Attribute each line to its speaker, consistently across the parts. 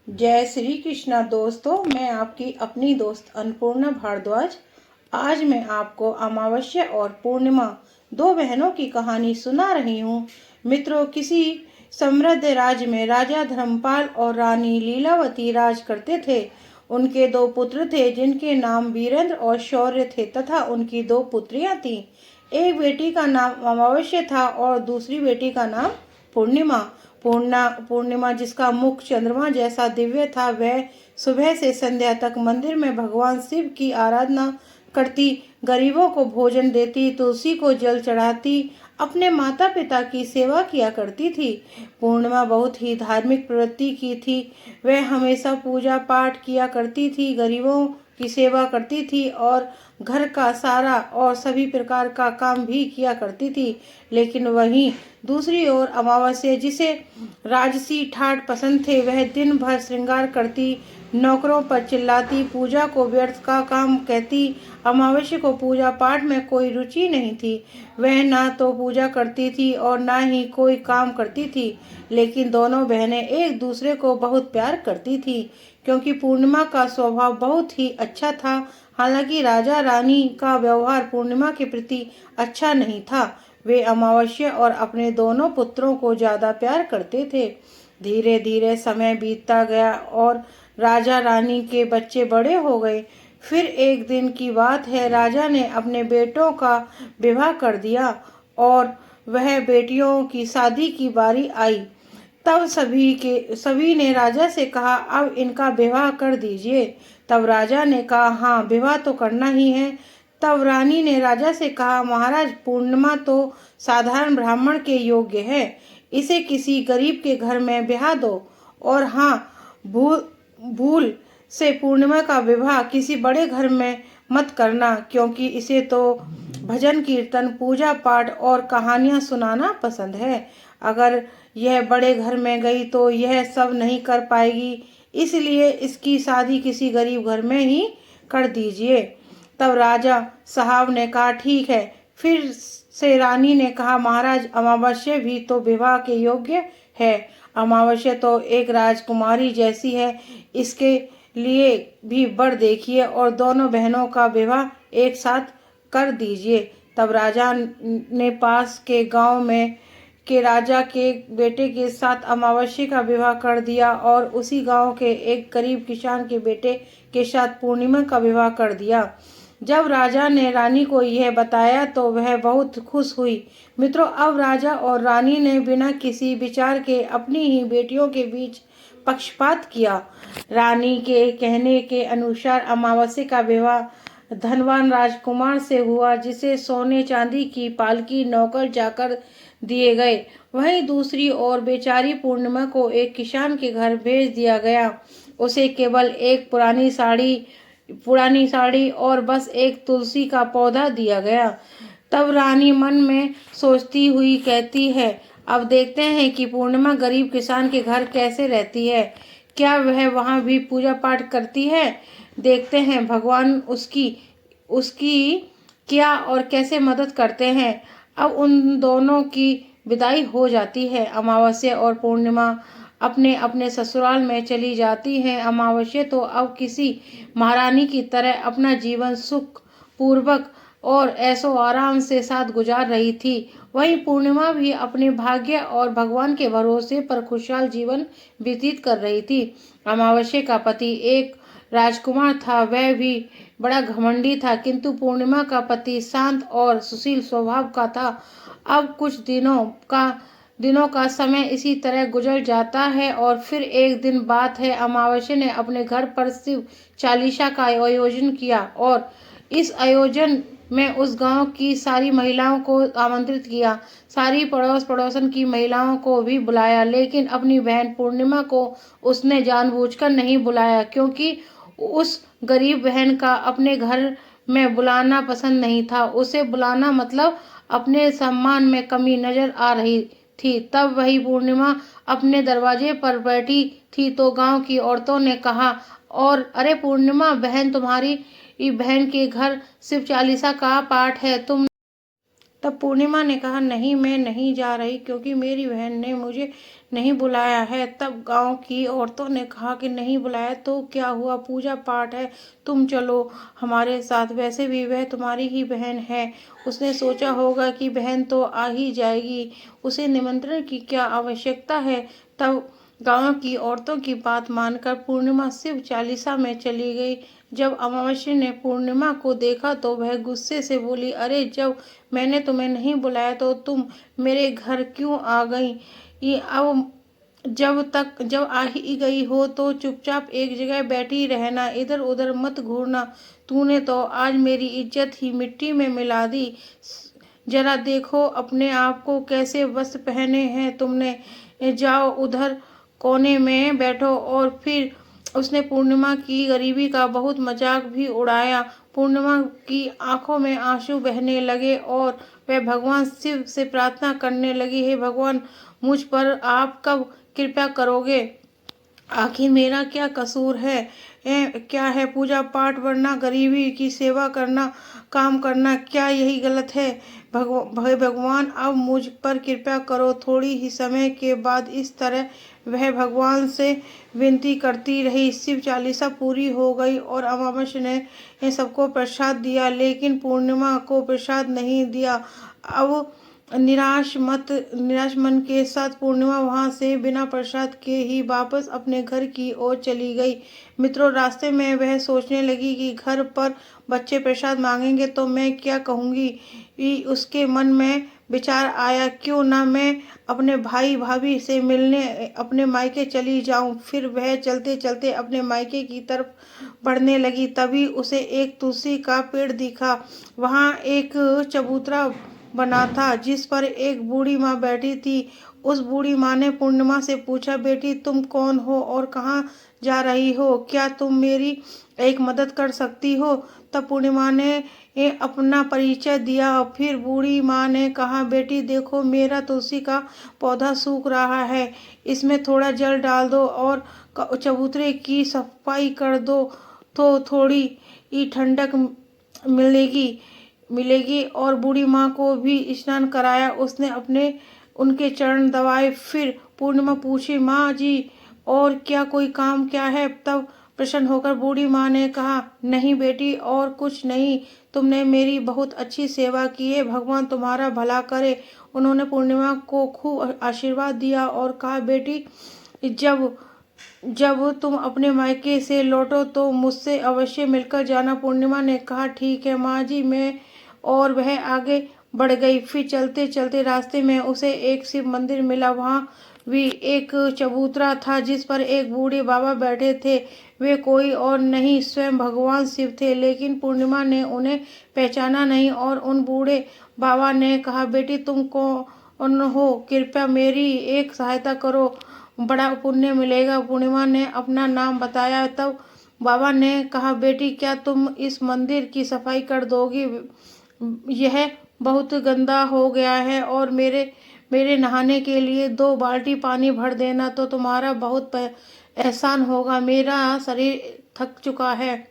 Speaker 1: जय श्री कृष्णा दोस्तों, मैं आपकी अपनी दोस्त अन्नपूर्णा भारद्वाज। आज मैं आपको अमावस्या और पूर्णिमा दो बहनों की कहानी सुना रही हूँ। मित्रों, किसी समृद्ध राज्य में राजा धर्मपाल और रानी लीलावती राज करते थे। उनके दो पुत्र थे जिनके नाम वीरेंद्र और शौर्य थे तथा उनकी दो पुत्रियां थीं। एक बेटी का नाम अमावस्या था और दूसरी बेटी का नाम पूर्णिमा। पूर्णिमा जिसका मुख चंद्रमा जैसा दिव्य था, वह सुबह से संध्या तक मंदिर में भगवान शिव की आराधना करती, गरीबों को भोजन देती, तुलसी को जल चढ़ाती, अपने माता पिता की सेवा किया करती थी। पूर्णिमा बहुत ही धार्मिक प्रवृत्ति की थी। वह हमेशा पूजा पाठ किया करती थी, गरीबों की सेवा करती थी और घर का सारा और सभी प्रकार का काम भी किया करती थी। लेकिन वहीं दूसरी ओर अमावस्या, जिसे राजसी ठाट पसंद थे, वह दिन भर श्रृंगार करती, नौकरों पर चिल्लाती, पूजा को व्यर्थ का काम कहती। अमावस्या को पूजा पाठ में कोई रुचि नहीं थी। वह ना तो पूजा करती थी और ना ही कोई काम करती थी। लेकिन दोनों बहनें एक दूसरे को बहुत प्यार करती थी, क्योंकि पूर्णिमा का स्वभाव बहुत ही अच्छा था। हालांकि राजा रानी का व्यवहार पूर्णिमा के प्रति अच्छा नहीं था। वे अमावस्या और अपने दोनों पुत्रों को ज्यादा प्यार करते थे। धीरे धीरे समय बीतता गया और राजा रानी के बच्चे बड़े हो गए। फिर एक दिन की बात है, राजा ने अपने बेटों का विवाह कर दिया और वह बेटियों की शादी की बारी आई। तब सभी ने राजा से कहा, अब इनका विवाह कर दीजिए। तब राजा ने कहा, हाँ, विवाह तो करना ही है। तब रानी ने राजा से कहा, महाराज, पूर्णिमा तो साधारण ब्राह्मण के योग्य है, इसे किसी गरीब के घर में ब्याह दो। और हाँ, भूल से पूर्णिमा का विवाह किसी बड़े घर में मत करना, क्योंकि इसे तो भजन कीर्तन, पूजा पाठ और कहानियां सुनाना पसंद है। अगर यह बड़े घर में गई तो यह सब नहीं कर पाएगी, इसलिए इसकी शादी किसी गरीब घर में ही कर दीजिए। तब राजा साहब ने कहा, ठीक है। फिर से रानी ने कहा, महाराज, अमावस्या भी तो विवाह के योग्य है। अमावस्या तो एक राजकुमारी जैसी है, इसके लिए भी वर देखिए और दोनों बहनों का विवाह एक साथ कर दीजिए। तब राजा ने पास के गांव में के राजा के बेटे के साथ अमावस्या का विवाह कर दिया और उसी गांव के एक गरीब किसान के बेटे के साथ पूर्णिमा का विवाह कर दिया। जब राजा ने रानी को यह बताया तो वह बहुत खुश हुई। मित्रों, अब राजा और रानी ने बिना किसी विचार के अपनी ही बेटियों के बीच पक्षपात किया। रानी के कहने के अनुसार अमावस्या का विवाह धनवान राजकुमार से हुआ, जिसे सोने चांदी की पालकी, नौकर चाकर दिए गए। वहीं दूसरी ओर बेचारी पूर्णिमा को एक किसान के घर भेज दिया गया। उसे केवल एक पुरानी साड़ी और बस एक तुलसी का पौधा दिया गया। तब रानी मन में सोचती हुई कहती है, अब देखते हैं कि पूर्णिमा गरीब किसान के घर कैसे रहती है। क्या वह वहाँ भी पूजा पाठ करती है? देखते हैं भगवान उसकी क्या और कैसे मदद करते हैं। अब उन दोनों की विदाई हो जाती है। अमावस्या और पूर्णिमा अपने अपने ससुराल में चली जाती हैं। अमावस्या तो अब किसी महारानी की तरह अपना जीवन सुख पूर्वक और ऐशो आराम से साथ गुजार रही थी। वहीं पूर्णिमा भी अपने भाग्य और भगवान के भरोसे पर खुशहाल जीवन व्यतीत कर रही थी। अमावस्या का पति एक राजकुमार था, वह भी बड़ा घमंडी था, किंतु पूर्णिमा का पति शांत और सुशील स्वभाव का था। अब कुछ दिनों का समय इसी तरह गुजर जाता है और फिर एक दिन बात है, अमावस्या ने अपने घर पर शिव चालीसा का आयोजन किया और इस आयोजन में उस गांव की सारी महिलाओं को आमंत्रित किया। सारी पड़ोसन की महिलाओं को भी बुलाया, लेकिन अपनी बहन पूर्णिमा को उसने जानबूझकर नहीं बुलाया, क्योंकि उस गरीब बहन का अपने घर में बुलाना पसंद नहीं था। उसे बुलाना मतलब अपने सम्मान में कमी नजर आ रही थी। तब वही पूर्णिमा अपने दरवाजे पर बैठी थी तो गांव की औरतों ने कहा, और अरे पूर्णिमा बहन, तुम्हारी बहन के घर शिव चालीसा का पाठ है, तब पूर्णिमा ने कहा, नहीं, मैं नहीं जा रही, क्योंकि मेरी बहन ने मुझे नहीं बुलाया है। तब गांव की औरतों ने कहा कि नहीं बुलाया तो क्या हुआ, पूजा पाठ है, तुम चलो हमारे साथ, वैसे भी वह तुम्हारी ही बहन है। उसने सोचा होगा कि बहन तो आ ही जाएगी, उसे निमंत्रण की क्या आवश्यकता है। तब गांव की औरतों की बात मानकर पूर्णिमा शिव चालीसा में चली गई। जब अमावस्या ने पूर्णिमा को देखा तो वह गुस्से से बोली, अरे, जब मैंने तुम्हें नहीं बुलाया तो तुम मेरे घर क्यों आ गई? ये अब जब आ ही गई हो तो चुपचाप एक जगह बैठी रहना, इधर उधर मत घूरना। तूने तो आज मेरी इज्जत ही मिट्टी में मिला दी। जरा देखो अपने आप को, कैसे वस्त्र पहने हैं तुमने। जाओ उधर कोने में बैठो। और फिर उसने पूर्णिमा की गरीबी का बहुत मजाक भी उड़ाया। पूर्णिमा की आंखों में आंसू बहने लगे और वह भगवान शिव से प्रार्थना करने लगी, हे भगवान, मुझ पर आप कब कृपा करोगे? आखिर मेरा क्या कसूर है? क्या है पूजा पाठ, वरना गरीबी की सेवा करना, काम करना, क्या यही गलत है? भगवान, अब मुझ पर कृपा करो। थोड़ी ही समय के बाद इस तरह वह भगवान से विनती करती रही। शिव चालीसा पूरी हो गई और अमावस्या ने सबको प्रसाद दिया, लेकिन पूर्णिमा को प्रसाद नहीं दिया। अब निराश मन के साथ पूर्णिमा वहां से बिना प्रसाद के ही वापस अपने घर की ओर चली गई। मित्रों, रास्ते में वह सोचने लगी कि घर पर बच्चे प्रसाद मांगेंगे तो मैं क्या कहूँगी। उसके मन में विचार आया, क्यों ना मैं अपने भाई भाभी से मिलने अपने मायके चली जाऊं। फिर वह चलते चलते अपने मायके की तरफ बढ़ने लगी। तभी उसे एक तुलसी का पेड़ दिखा। वहां एक चबूतरा बना था जिस पर एक बूढ़ी माँ बैठी थी। उस बूढ़ी माँ ने पूर्णिमा से पूछा, बेटी, तुम कौन हो और कहाँ जा रही हो? क्या तुम मेरी एक मदद कर सकती हो? तब पूर्णिमा ने अपना परिचय दिया। फिर बूढ़ी माँ ने कहा, बेटी देखो, मेरा तुलसी का पौधा सूख रहा है, इसमें थोड़ा जल डाल दो और चबूतरे की सफाई कर दो तो थोड़ी ठंडक मिलेगी मिलेगी और बूढ़ी माँ को भी स्नान कराया। उसने अपने उनके चरण दबाए। फिर पूर्णिमा पूछी, माँ जी, और क्या कोई काम क्या है? तब प्रसन्न होकर बूढ़ी माँ ने कहा, नहीं बेटी, और कुछ नहीं, तुमने मेरी बहुत अच्छी सेवा की है, भगवान तुम्हारा भला करे। उन्होंने पूर्णिमा को खूब आशीर्वाद दिया और कहा, बेटी, जब जब तुम अपने मायके से लौटो तो मुझसे अवश्य मिलकर जाना। पूर्णिमा ने कहा, ठीक है माँ जी, मैं। और वह आगे बढ़ गई। फिर चलते चलते रास्ते में उसे एक शिव मंदिर मिला। वहाँ भी एक चबूतरा था जिस पर एक बूढ़े बाबा बैठे थे। वे कोई और नहीं, स्वयं भगवान शिव थे। लेकिन पूर्णिमा ने उन्हें पहचाना नहीं और उन बूढ़े बाबा ने कहा, बेटी, तुम कौन हो? कृपया मेरी एक सहायता करो, बड़ा पुण्य मिलेगा। पूर्णिमा ने अपना नाम बताया। तब बाबा ने कहा, बेटी, क्या तुम इस मंदिर की सफाई कर दोगी? यह बहुत गंदा हो गया है और मेरे मेरे नहाने के लिए 2 बाल्टी पानी भर देना तो तुम्हारा बहुत एहसान होगा। मेरा शरीर थक चुका है,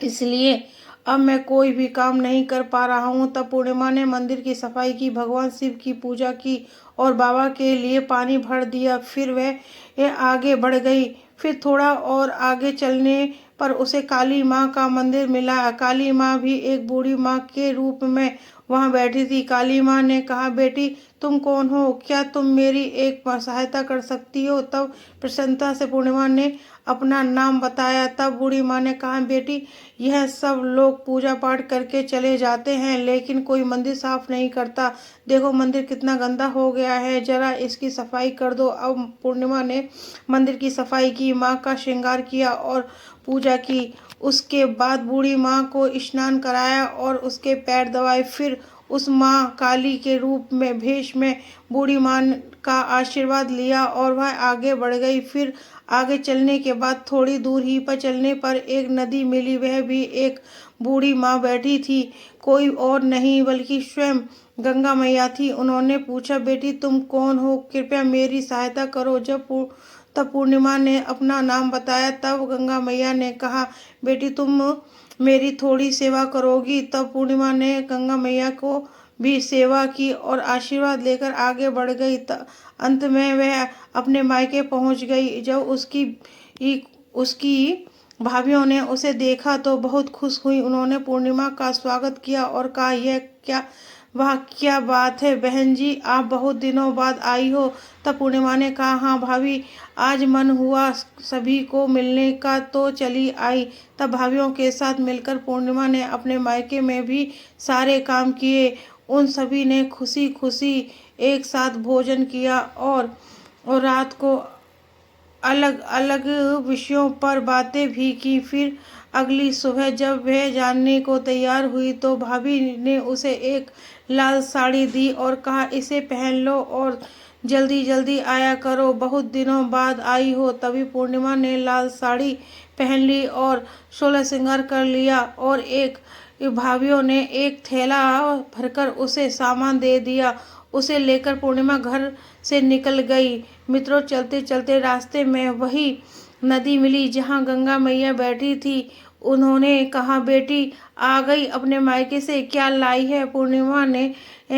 Speaker 1: इसलिए अब मैं कोई भी काम नहीं कर पा रहा हूँ। तब पूर्णिमा ने मंदिर की सफाई की, भगवान शिव की पूजा की और बाबा के लिए पानी भर दिया। फिर वह आगे बढ़ गई। फिर थोड़ा और आगे चलने पर उसे काली माँ का मंदिर मिला। काली माँ भी एक बूढ़ी माँ के रूप में वहाँ बैठी थी। काली माँ ने कहा, बेटी, तुम कौन हो? क्या तुम मेरी एक सहायता कर सकती हो? तब प्रसन्नता से पूर्णिमा ने अपना नाम बताया। तब बूढ़ी माँ ने कहा, बेटी, यह सब लोग पूजा पाठ करके चले जाते हैं लेकिन कोई मंदिर साफ नहीं करता। देखो मंदिर कितना गंदा हो गया है, जरा इसकी सफाई कर दो। अब पूर्णिमा ने मंदिर की सफाई की, माँ का श्रृंगार किया और पूजा की। उसके बाद बूढ़ी माँ को स्नान कराया और उसके पैर दबाए। फिर उस माँ काली के रूप में भेष में बूढ़ी माँ का आशीर्वाद लिया और वह आगे बढ़ गई। फिर आगे चलने के बाद थोड़ी दूर ही पर चलने पर एक नदी मिली। वह भी एक बूढ़ी माँ बैठी थी, कोई और नहीं बल्कि स्वयं गंगा मैया थी। उन्होंने पूछा, बेटी, तुम कौन हो? कृपया मेरी सहायता करो। तब पूर्णिमा ने अपना नाम बताया। तब गंगा मैया ने कहा, बेटी, तुम मेरी थोड़ी सेवा करोगी? तब पूर्णिमा ने गंगा मैया को भी सेवा की और आशीर्वाद लेकर आगे बढ़ गई। अंत में वह अपने मायके पहुंच गई। जब उसकी भाभियों ने उसे देखा तो बहुत खुश हुई। उन्होंने पूर्णिमा का स्वागत किया और कहा, वाह क्या बात है बहन जी, आप बहुत दिनों बाद आई हो। तब पूर्णिमा ने कहा, हाँ भाभी, आज मन हुआ सभी को मिलने का तो चली आई। तब भाभियों के साथ मिलकर पूर्णिमा ने अपने मायके में भी सारे काम किए। उन सभी ने खुशी खुशी एक साथ भोजन किया और रात को अलग अलग विषयों पर बातें भी की। फिर अगली सुबह जब वह जानने को तैयार हुई तो भाभी ने उसे एक लाल साड़ी दी और कहा, इसे पहन लो और जल्दी जल्दी आया करो, बहुत दिनों बाद आई हो। तभी पूर्णिमा ने लाल साड़ी पहन ली और 16 श्रृंगार कर लिया और भाभियों ने एक थैला भरकर उसे सामान दे दिया। उसे लेकर पूर्णिमा घर से निकल गई। मित्रों, चलते चलते रास्ते में वही नदी मिली जहाँ गंगा मैया बैठी थी। उन्होंने कहा, बेटी आ गई अपने मायके से, क्या लाई है? पूर्णिमा ने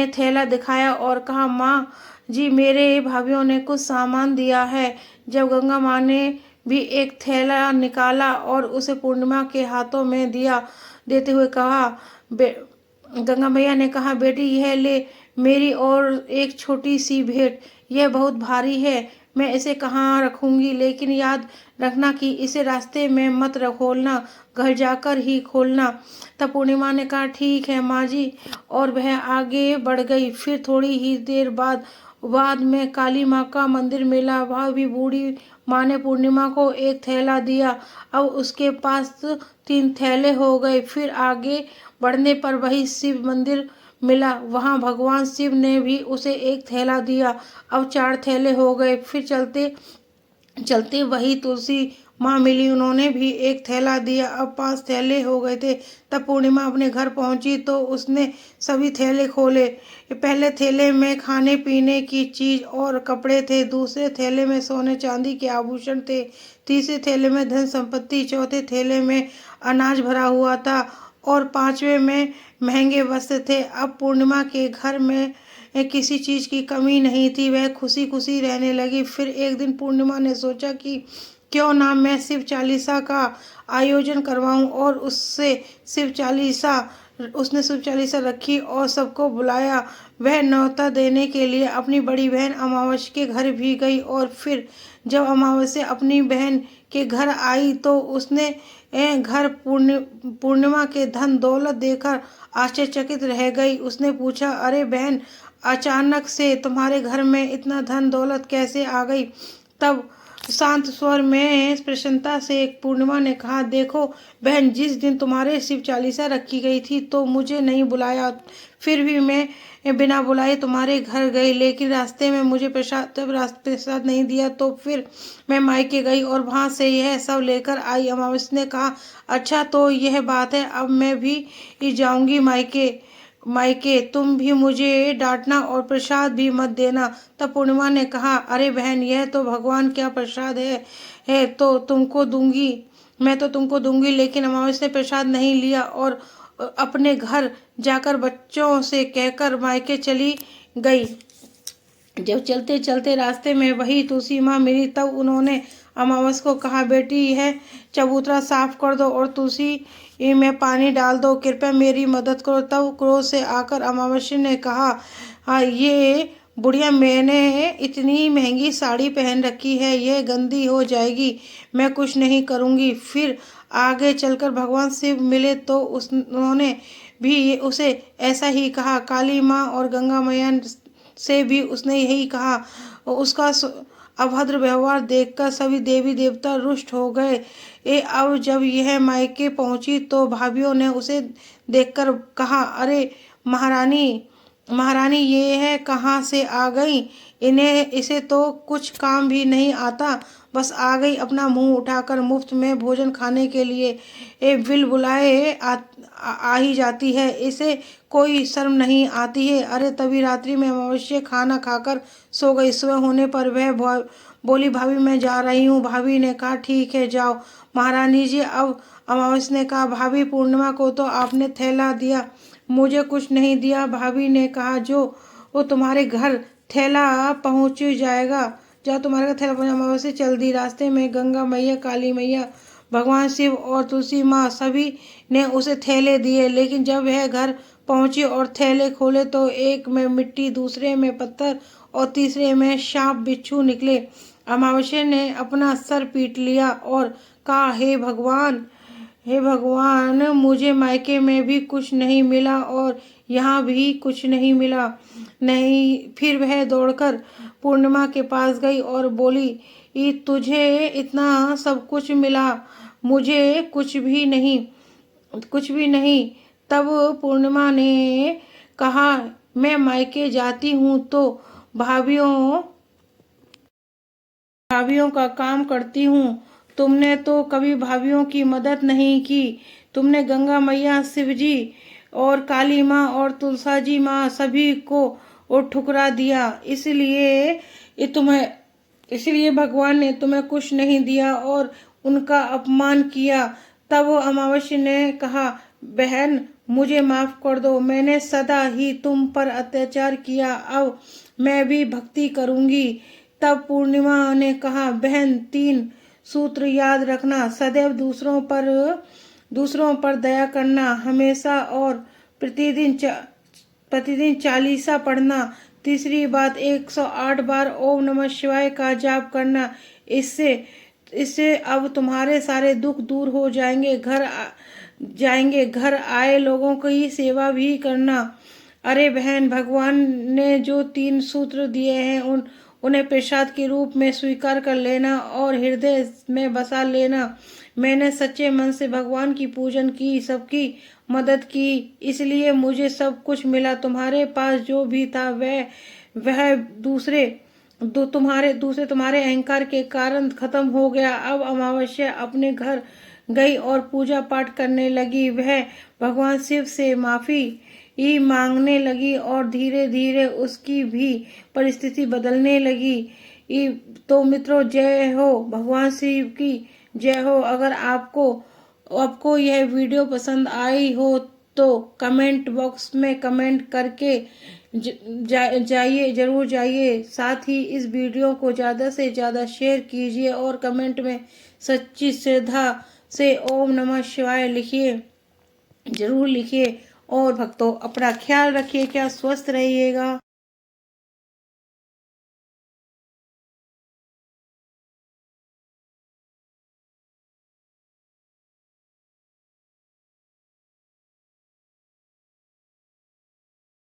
Speaker 1: थैला दिखाया और कहा, माँ जी, मेरे भाभियों ने कुछ सामान दिया है। जब गंगा माँ ने भी एक थैला निकाला और उसे पूर्णिमा के हाथों में दिया। देते हुए कहा, गंगा मैया ने कहा, बेटी यह ले मेरी और एक छोटी सी भेंट। यह बहुत भारी है, मैं इसे कहाँ रखूंगी, लेकिन याद रखना कि इसे रास्ते में मत खोलना, घर जाकर ही खोलना। तब पूर्णिमा ने कहा, ठीक है माँ जी, और वह आगे बढ़ गई। फिर थोड़ी ही देर बाद में काली माँ का मंदिर मिला। वह भी बूढ़ी माँ ने पूर्णिमा को एक थैला दिया। अब उसके पास 3 थैले हो गए। फिर आगे बढ़ने पर वही शिव मंदिर मिला। वहां भगवान शिव ने भी उसे एक थैला दिया। अब 4 थैले हो गए। फिर चलते चलते वही तुलसी माँ मिली। उन्होंने भी एक थैला दिया। अब 5 थैले हो गए थे। तब पूर्णिमा अपने घर पहुंची तो उसने सभी थैले खोले। पहले थैले में खाने पीने की चीज और कपड़े थे। दूसरे थैले में सोने चांदी के आभूषण थे। तीसरे थैले में धन संपत्ति। चौथे थैले में अनाज भरा हुआ था और 5वें में महंगे वस्त्र थे। अब पूर्णिमा के घर में किसी चीज की कमी नहीं थी। वह खुशी खुशी रहने लगी। फिर एक दिन पूर्णिमा ने सोचा कि क्यों ना मैं शिव चालीसा का आयोजन करवाऊं और उसने शिव चालीसा रखी और सबको बुलाया। वह न्योता देने के लिए अपनी बड़ी बहन अमावस्या के घर भी गई और फिर जब अमावस्या अपनी बहन के घर आई तो उसने घर पूर्णिमा के धन दौलत देखकर आश्चर्यचकित रह गई। उसने पूछा, अरे बहन, अचानक से तुम्हारे घर में इतना धन दौलत कैसे आ गई? तब शांत स्वर में प्रसन्नता से पूर्णिमा ने कहा, देखो बहन, जिस दिन तुम्हारे शिव चालीसा रखी गई थी तो मुझे नहीं बुलाया। फिर भी मैं बिना बुलाए तुम्हारे घर गई, लेकिन रास्ते में मुझे प्रसाद नहीं दिया तो फिर मैं मायके गई और वहां से यह सब लेकर आई। अमावस्या ने कहा, अच्छा तो यह बात है, अब मैं भी जाऊंगी मायके, तुम भी मुझे डांटना और प्रसाद भी मत देना। तब पूर्णिमा ने कहा, अरे बहन, यह तो भगवान का प्रसाद है तो तुमको दूंगी, मैं तो तुमको दूंगी। लेकिन अमावस्या ने प्रसाद नहीं लिया और अपने घर जाकर बच्चों से कहकर मायके चली गई। जब चलते चलते रास्ते में वही तुलसी माँ मिली तब उन्होंने अमावस्या को कहा, बेटी यह चबूतरा साफ कर दो और तुलसी में पानी डाल दो, कृपया मेरी मदद करो। तब क्रोध से आकर अमावस्या ने कहा, हाँ ये बुढ़िया, मैंने इतनी महंगी साड़ी पहन रखी है, यह गंदी हो जाएगी, मैं कुछ नहीं करूँगी। फिर आगे चलकर भगवान शिव मिले तो उन्होंने भी उसे ऐसा ही कहा। काली माँ और गंगा मैया से भी उसने यही कहा। उसका अभद्र व्यवहार देखकर सभी देवी देवता रुष्ट हो गए। अब जब यह मायके पहुंची तो भाभियों ने उसे देखकर कहा, अरे महारानी ये है कहाँ से आ गई? इसे तो कुछ काम भी नहीं आता, बस आ गई अपना मुंह उठाकर मुफ्त में भोजन खाने के लिए बिल बुलाए आ ही जाती है, इसे कोई शर्म नहीं आती है। अरे तभी रात्रि में अमावस्या खाना खाकर सो गई। सुबह होने पर वह बोली, भाभी मैं जा रही हूँ। भाभी ने कहा, ठीक है जाओ महारानी जी। अब अमावस्या ने कहा, भाभी पूर्णिमा को तो आपने थैला दिया, मुझे कुछ नहीं दिया। भाभी ने कहा जो वो तुम्हारे घर थैला पहुंच जाएगा, जब तुम्हारे घर थैला पहुंच। अमावस्या चल दी। रास्ते में गंगा मैया, काली मैया, भगवान शिव और तुलसी माँ सभी ने उसे थैले दिए, लेकिन जब वह घर पहुंची और थैले खोले तो एक में मिट्टी, दूसरे में पत्थर और तीसरे में सांप बिच्छू निकले। अमावस्या ने अपना सर पीट लिया और कहा, हे भगवान, मुझे मायके में भी कुछ नहीं मिला और यहाँ भी कुछ नहीं मिला। नहीं। फिर वह दौड़कर पूर्णिमा के पास गई और बोली, तुझे इतना सब कुछ मिला, मुझे कुछ भी नहीं। तब पूर्णिमा ने कहा, मैं मायके जाती हूँ तो भाभीियों का काम करती हूँ। तुमने तो कभी भाभीियों की मदद नहीं की। तुमने गंगा मैया, शिवजी और काली माँ और तुलसी माँ सभी को ठुकरा दिया। इसलिए भगवान ने तुम्हें कुछ नहीं दिया और उनका अपमान किया। तब अमावस्या ने कहा, बहन, मुझे माफ कर दो। मैंने सदा ही तुम पर अत्याचार किया, अब मैं भी भक्ति करूंगी। तब पूर्णिमा ने कहा, बहन, 3 सूत्र याद रखना। सदैव दूसरों पर दया करना, हमेशा और प्रतिदिन चालीसा पढ़ना। तीसरी बात, 108 बार ओम नमः शिवाय का जाप करना। इससे अब तुम्हारे सारे दुख दूर हो जाएंगे। घर आए लोगों की सेवा भी करना। अरे बहन, भगवान ने जो 3 सूत्र दिए हैं उन्हें प्रसाद के रूप में स्वीकार कर लेना और हृदय में बसा लेना। मैंने सच्चे मन से भगवान की पूजन की, सबकी मदद की, इसलिए मुझे सब कुछ मिला। तुम्हारे पास जो भी था वह तुम्हारे अहंकार के कारण खत्म हो गया। अब अमावस्या अपने घर गई और पूजा पाठ करने लगी। वह भगवान शिव से माफी मांगने लगी और धीरे धीरे उसकी भी परिस्थिति बदलने लगी। तो मित्रों, जय हो, भगवान शिव की जय हो। अगर आपको यह वीडियो पसंद आई हो तो कमेंट बॉक्स में कमेंट करके जरूर जाइए। साथ ही इस वीडियो को ज़्यादा से ज़्यादा शेयर कीजिए और कमेंट में सच्ची श्रद्धा से ओम नमः शिवाय जरूर लिखिए। और भक्तों, अपना ख्याल रखिए, क्या स्वस्थ रहिएगा।